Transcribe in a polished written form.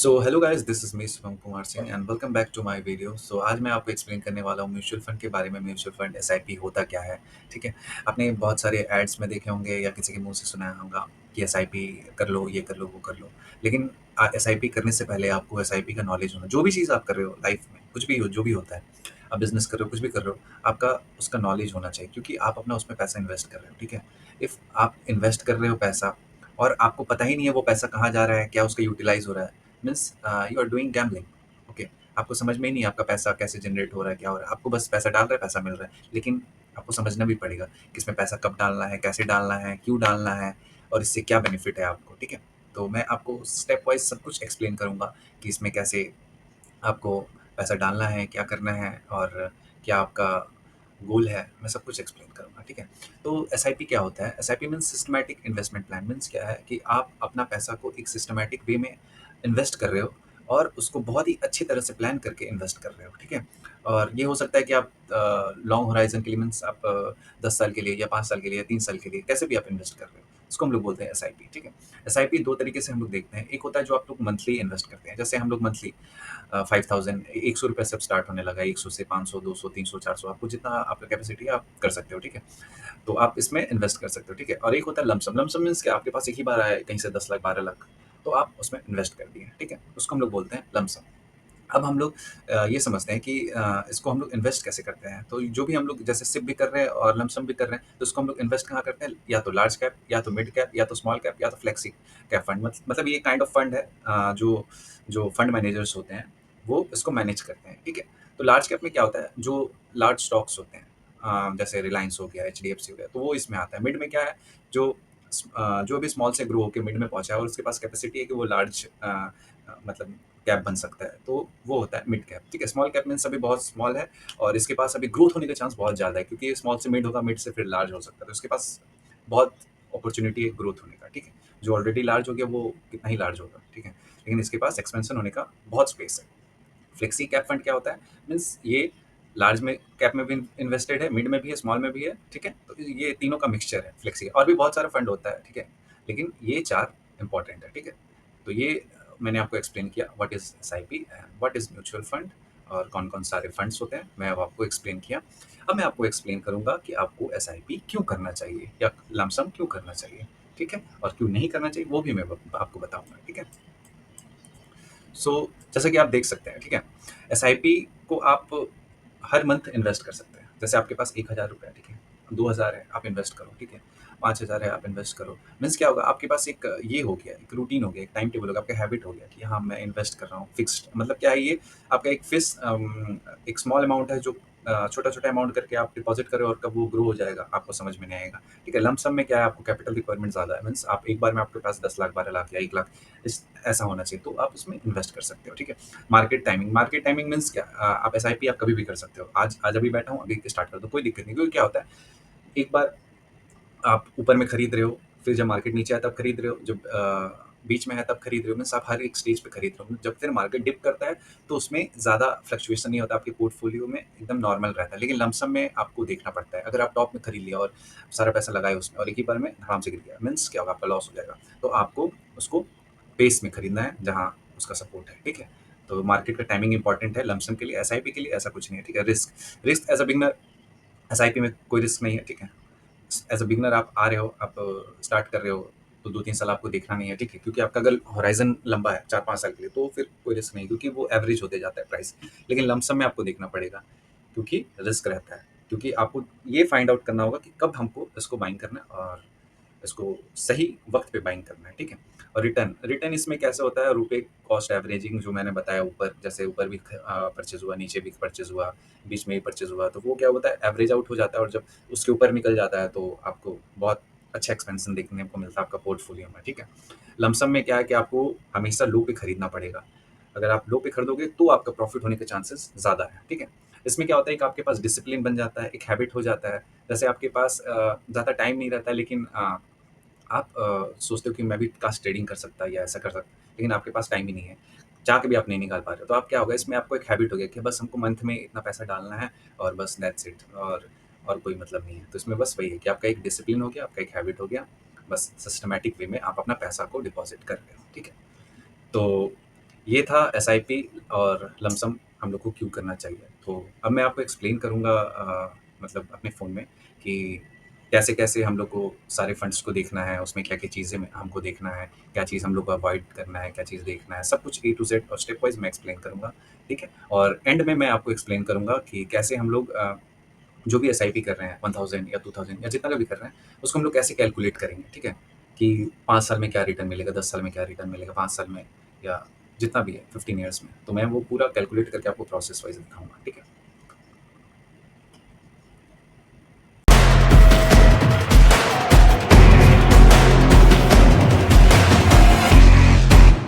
So hello guys, this is me Shivam Kumar Singh and welcome back to my video. So आज मैं आपको explain करने वाला हूँ म्यूचुअल फंड के बारे में। म्यूचुअल फंड एसआईपी होता क्या है। ठीक है। आपने बहुत सारे एड्स में देखे होंगे या किसी के मुंह से सुना होगा कि एसआईपी कर लो, ये कर लो, वो कर लो। लेकिन एसआईपी करने से पहले आपको एसआईपी का नॉलेज होना, जो भी चीज़ आप कर रहे हो लाइफ में, कुछ भी हो, जो भी होता है, आप बिजनेस कर रहे हो, कुछ भी कर रहे हो, आपका उसका नॉलेज होना चाहिए, क्योंकि आप अपना उसमें पैसा इन्वेस्ट कर रहे हो। ठीक है। इफ़ आप इन्वेस्ट कर रहे हो पैसा और आपको पता ही नहीं है वो पैसा कहाँ जा रहा है, क्या उसका यूटिलाइज हो रहा है, means you are doing gambling. Okay. आपको समझ में ही नहीं आपका पैसा कैसे जनरेट हो रहा है, क्या हो रहा है। आपको बस पैसा डाल रहा है, पैसा मिल रहा है, लेकिन आपको समझना भी पड़ेगा कि इसमें पैसा कब डालना है, कैसे डालना है, क्यों डालना है, और इससे क्या बेनिफिट है आपको। ठीक है। तो मैं आपको स्टेप वाइज सब कुछ एक्सप्लेन करूंगा कि इसमें कैसे आपको पैसा डालना है, क्या करना है, और क्या आपका गोल है। मैं सब कुछ एक्सप्लेन करूँगा। ठीक है। तो एसआईपी क्या होता है? SIP means systematic investment plan. Means क्या है कि आप अपना पैसा को एक सिस्टमैटिक वे में इन्वेस्ट कर रहे हो और उसको बहुत ही अच्छी तरह से प्लान करके इन्वेस्ट कर रहे हो। ठीक है। और ये हो सकता है कि आप लॉन्ग होराइजन के लिए, मीन्स आप 10 साल के लिए या 5 साल के लिए या 3 साल के लिए, कैसे भी आप इन्वेस्ट कर रहे हो, इसको हम लोग बोलते हैं एसआईपी। ठीक है। एसआईपी दो तरीके से हम लोग देखते हैं। एक होता है जो आप लोग मंथली इन्वेस्ट करते हैं, जैसे हम लोग मंथली 5000, 100 रुपये से स्टार्ट होने लगा है। 100 से 500, 200, 300, 400, आपको जितना आपका कैपेसिटी है आप कर सकते हो। ठीक है। तो आप इसमें इन्वेस्ट कर सकते हो। ठीक है। और एक होता है लमसम। लमसम मीन्स क्या, आपके पास एक ही बार आया कहीं से 10 लाख, 12 लाख, तो आप उसमें इन्वेस्ट कर दिए। ठीक है। उसको हम लोग बोलते हैं लमसम। अब हम लोग ये समझते हैं कि इसको हम लोग इन्वेस्ट कैसे करते हैं। तो जो भी हम लोग जैसे सिप भी कर रहे हैं और लमसम भी कर रहे हैं, तो इसको हम लोग इन्वेस्ट कहाँ करते हैं? या तो लार्ज कैप, या तो मिड कैप, या तो स्मॉल कैप, या तो फ्लेक्सी कैप फंड। मतलब ये काइंड ऑफ फंड है, जो जो फंड मैनेजर्स होते हैं वो इसको मैनेज करते हैं। ठीक है। तो लार्ज कैप में क्या होता है, जो लार्ज स्टॉक्स होते हैं, जैसे रिलायंस हो गया, एचडीएफसी हो गया, तो वो इसमें आता है। मिड में क्या है, जो जो भी स्मॉल से ग्रो होकर मिड में पहुंचा है और उसके पास कैपेसिटी है कि वो लार्ज मतलब कैप बन सकता है, तो वो होता है मिड कैप। ठीक है। स्मॉल कैप मीन्स अभी बहुत स्मॉल है और इसके पास अभी ग्रोथ होने का चांस बहुत ज़्यादा है, क्योंकि स्मॉल से मिड होगा, मिड से फिर लार्ज हो सकता है, तो इसके पास बहुत अपॉर्चुनिटी है ग्रोथ होने का। ठीक है। जो ऑलरेडी लार्ज हो गया वो कितना ही लार्ज होगा। ठीक है। लेकिन इसके पास एक्सपेंशन होने का बहुत स्पेस है। फ्लेक्सी कैप फंड क्या होता है? मीन्स ये लार्ज में कैप में भी इन्वेस्टेड है, मिड में भी है, स्मॉल में भी है। ठीक है। तो ये तीनों का मिक्सचर है फ्लेक्सी। और भी बहुत सारा फंड होता है। ठीक है। लेकिन ये चार इंपॉर्टेंट है। ठीक है। तो ये मैंने आपको एक्सप्लेन किया what is SIP and what is mutual fund, और कौन कौन सारे फंड्स होते हैं, मैं अब आपको एक्सप्लेन किया। अब मैं आपको एक्सप्लेन करूंगा कि आपको एसआईपी क्यों करना चाहिए या लमसम क्यों करना चाहिए। ठीक है। और क्यों नहीं करना चाहिए वो भी मैं आपको बताऊंगा। ठीक है। सो जैसा कि आप देख सकते हैं। ठीक है। एसआईपी को आप हर मंथ इन्वेस्ट कर सकते हैं। जैसे आपके पास 1000 रुपये है, ठीक है, 2000 है, आप इन्वेस्ट करो। ठीक है। 5000 है, आप इन्वेस्ट करो। मीन्स क्या होगा, आपके पास एक ये हो गया, एक रूटीन हो गया, एक टाइम टेबल हो गया, आपका हैबिट हो गया कि हाँ मैं इन्वेस्ट कर रहा हूँ फिक्स्ड। मतलब क्या है ये, आपका एक एक स्मॉल अमाउंट है जो छोटा छोटा अमाउंट करके आप डिपॉजिट करें और कब वो ग्रो हो जाएगा आपको समझ में नहीं आएगा। ठीक है। लमसम में क्या है, आपको कैपिटल रिक्वायरमेंट ज़्यादा है, मीन्स आप एक बार में आपके पास 10 लाख, 12 लाख या 1 लाख, इस ऐसा होना चाहिए, तो आप उसमें इन्वेस्ट कर सकते हो। ठीक है। मार्केट टाइमिंग मीन्स क्या, आप एसआईपी आप कभी भी कर सकते हो। आज आज अभी बैठा हूँ, अभी स्टार्ट कर दो, कोई दिक्कत नहीं, क्योंकि क्या होता है, एक बार आप ऊपर में खरीद रहे हो, फिर जब मार्केट नीचे आया तब खरीद रहे हो, जब बीच में है तब खरीद रहे हो, मीन्स आप हर एक स्टेज पे खरीद रहे हो। जब फिर मार्केट डिप करता है तो उसमें ज़्यादा फ्लक्चुएशन नहीं होता, आपके पोर्टफोलियो में एकदम नॉर्मल रहता है। लेकिन लमसम में आपको देखना पड़ता है। अगर आप टॉप में खरीद लिया और सारा पैसा लगाया उसमें और एक ही बार में आराम से गिर गया, मीन्स क्या होगा, आपका लॉस हो जाएगा। तो आपको उसको पेस में खरीदना है जहाँ उसका सपोर्ट है। ठीक है। तो मार्केट का टाइमिंग इंपॉर्टेंट है लमसम के लिए। एसआईपी के लिए ऐसा कुछ नहीं है। ठीक है। Risk as a beginner, SIP में कोई रिस्क नहीं है। ठीक है। एज अ बिगनर आप आ रहे हो, आप स्टार्ट कर रहे हो, तो 2-3 साल आपको देखना नहीं है। ठीक है। क्योंकि आपका अगर हॉराइजन लंबा है 4-5 साल के लिए, तो फिर कोई रिस्क नहीं, क्योंकि वो एवरेज होते जाता है प्राइस। लेकिन लमसम में आपको देखना पड़ेगा, क्योंकि रिस्क रहता है। क्योंकि आपको ये फाइंड आउट करना होगा कि कब हमको इसको बाइंग करना है और इसको सही वक्त पे बाइंग करना है। ठीक है। और रिटर्न रिटर्न इसमें कैसे होता है, रुपए कॉस्ट एवरेजिंग जो मैंने बताया, ऊपर जैसे ऊपर भी परचेज हुआ, नीचे भी परचेज हुआ, बीच में भी परचेज हुआ, तो वो क्या होता है, एवरेज आउट हो जाता है। और जब उसके ऊपर निकल जाता है तो आपको बहुत अच्छा एक्सपेंशन देखने को मिलता है आपका पोर्टफोलियो में। ठीक है। लमसम में क्या है कि आपको हमेशा लो पे खरीदना पड़ेगा। अगर आप लो पे खरीदोगे तो आपका प्रॉफिट होने के चांसेस ज़्यादा है। ठीक है। इसमें क्या होता है कि आपके पास डिसिप्लिन बन जाता है, एक हैबिट हो जाता है। जैसे आपके पास ज़्यादा टाइम नहीं रहता है, लेकिन आप सोचते हो कि मैं भी काश ट्रेडिंग कर सकता या ऐसा कर सकता, लेकिन आपके पास टाइम ही नहीं है, चाह के भी आप नहीं निकाल पा रहे हो। तो आप क्या होगा, इसमें आपको एक हैबिट हो गया कि बस हमको मंथ में इतना पैसा डालना है और बस दैट्स इट, और कोई मतलब नहीं है। तो इसमें बस वही है कि आपका एक डिसिप्लिन हो गया, आपका एक हैबिट हो गया, बस सिस्टमैटिक वे में आप अपना पैसा को डिपॉजिट कर रहे हो। ठीक है। तो ये था एसआईपी और लमसम हम लोग को क्यों करना चाहिए। तो अब मैं आपको एक्सप्लेन करूँगा मतलब अपने फ़ोन में कि कैसे-कैसे हम लोग को सारे फंड्स को देखना है, उसमें क्या-क्या चीज़ें में हमको देखना है, क्या चीज़ हम लोग को अवॉइड करना है, क्या चीज़ देखना है, सब कुछ ए टू ज़ेड और स्टेप वाइज़ मैं एक्सप्लेन करूँगा, ठीक है? और एंड में मैं आपको एक्सप्लेन करूँगा कि कैसे हम लोग जो भी एसआईपी कर रहे हैं 1000 या 2000 या जितना भी कर रहे हैं, उसको हम लोग कैसे कैलकुलेट करेंगे, ठीक है? कि 5 साल में क्या रिटर्न मिलेगा, 10 साल में क्या रिटर्न मिलेगा, 5 साल में या जितना भी है 15 ईयर्स में। तो मैं वो पूरा कैलकुलेट करके आपको प्रोसेस वाइज़ दिखाऊँगा, ठीक है?